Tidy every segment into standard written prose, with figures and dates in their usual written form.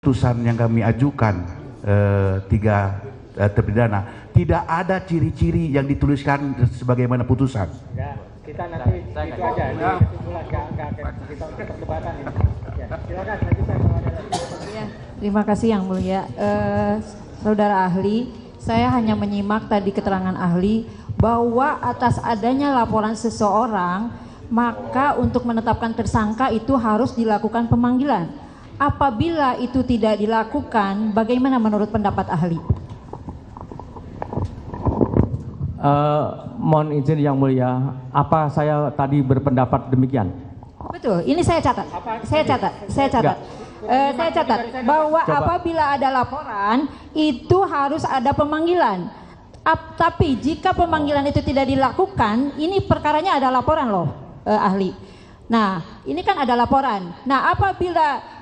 Putusan yang kami ajukan tiga terpidana tidak ada ciri-ciri yang dituliskan sebagaimana putusan. Ya, kita nanti itu aja kesimpulan kita untuk perdebatan ini. Ya, silakan lanjutkan kalau ada lagi. Ya, terima kasih Yang Mulia. Saudara ahli, saya hanya menyimak tadi keterangan ahli bahwa atas adanya laporan seseorang maka untuk menetapkan tersangka itu harus dilakukan pemanggilan. Apabila itu tidak dilakukan, bagaimana menurut pendapat ahli? Mohon izin Yang Mulia, apa saya tadi berpendapat demikian? Betul, ini saya catat. Saya catat bahwa apabila ada laporan itu harus ada pemanggilan. Tapi jika pemanggilan itu tidak dilakukan, ini perkaranya ada laporan loh, ahli. Nah, ini kan ada laporan. Nah, apabila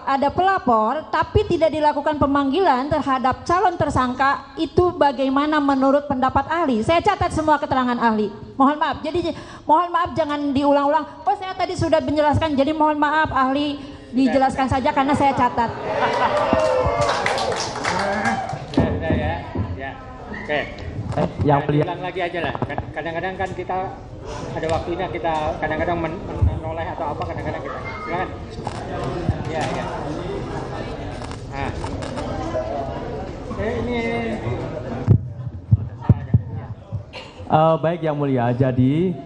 ada pelapor tapi tidak dilakukan pemanggilan terhadap calon tersangka, itu bagaimana menurut pendapat ahli? Saya catat semua keterangan ahli. Mohon maaf. Jadi mohon maaf jangan diulang-ulang. Oh, saya tadi sudah menjelaskan. Jadi mohon maaf ahli, dijelaskan saja karena saya catat. Ya. Oke. Yang Mulia. Ulang lagi aja lah. Kadang-kadang kan kita ada waktunya, kita kadang-kadang menoleh atau apa, kadang-kadang kita. Silakan. Ya. Nah. Ini. Baik Yang Mulia, jadi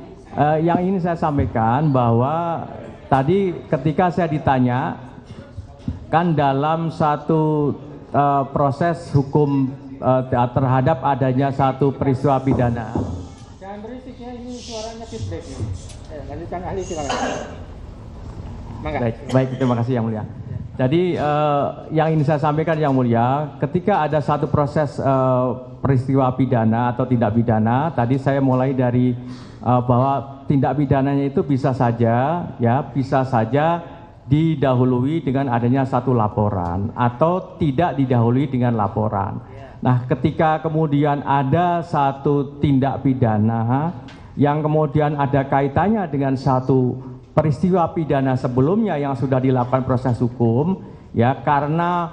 yang ingin saya sampaikan bahwa tadi ketika saya ditanya kan dalam satu proses hukum terhadap adanya satu peristiwa pidana. Jangan berisik ya, ini suaranya feedback ini. Lanjutkan ahli silakan. Baik, terima kasih Yang Mulia. Jadi yang ingin saya sampaikan Yang Mulia, ketika ada satu proses peristiwa pidana atau tindak pidana, tadi saya mulai dari bahwa tindak pidananya itu bisa saja didahului dengan adanya satu laporan atau tidak didahului dengan laporan. Nah, ketika kemudian ada satu tindak pidana yang kemudian ada kaitannya dengan satu peristiwa pidana sebelumnya yang sudah dilakukan proses hukum, ya, karena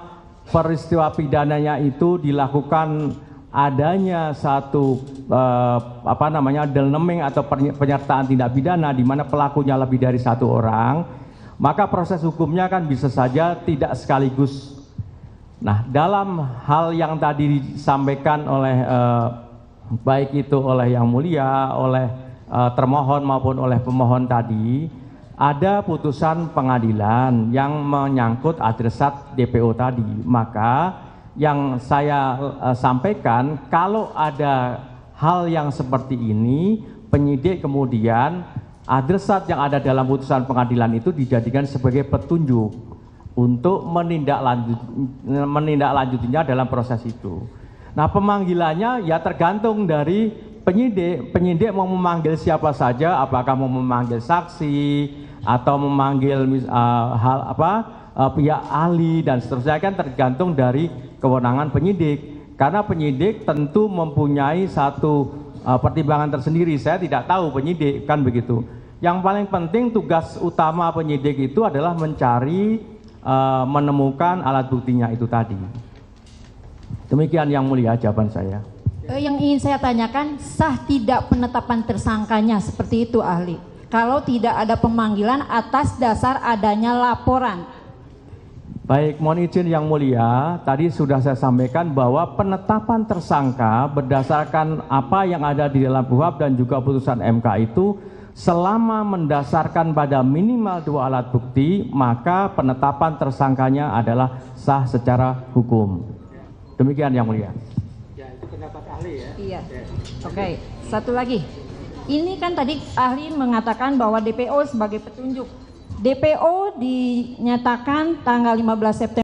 peristiwa pidananya itu dilakukan adanya satu delneming atau penyertaan tindak pidana di mana pelakunya lebih dari satu orang, maka proses hukumnya kan bisa saja tidak sekaligus. Nah, dalam hal yang tadi disampaikan oleh baik itu oleh Yang Mulia, oleh termohon maupun oleh pemohon tadi, ada putusan pengadilan yang menyangkut adresat DPO tadi. Maka yang saya sampaikan, kalau ada hal yang seperti ini, penyidik kemudian adresat yang ada dalam putusan pengadilan itu dijadikan sebagai petunjuk untuk menindaklanjutinya dalam proses itu. Nah, pemanggilannya ya tergantung dari penyidik. Penyidik mau memanggil siapa saja, apakah mau memanggil saksi atau memanggil pihak ahli dan seterusnya, kan tergantung dari kewenangan penyidik. Karena penyidik tentu mempunyai satu pertimbangan tersendiri. Saya tidak tahu penyidik, kan begitu. Yang paling penting tugas utama penyidik itu adalah mencari menemukan alat buktinya itu tadi. Demikian Yang Mulia jawaban saya. Yang ingin saya tanyakan, sah tidak penetapan tersangkanya seperti itu ahli? Kalau tidak ada pemanggilan atas dasar adanya laporan. Baik, mohon izin Yang Mulia, tadi sudah saya sampaikan bahwa penetapan tersangka berdasarkan apa yang ada di dalam KUHP dan juga putusan MK itu, selama mendasarkan pada minimal 2 alat bukti, maka penetapan tersangkanya adalah sah secara hukum. Demikian Yang Mulia. Ya, itu pendapat ahli ya. Iya. Oke, satu lagi. Ini kan tadi ahli mengatakan bahwa DPO sebagai petunjuk. DPO dinyatakan tanggal 15 September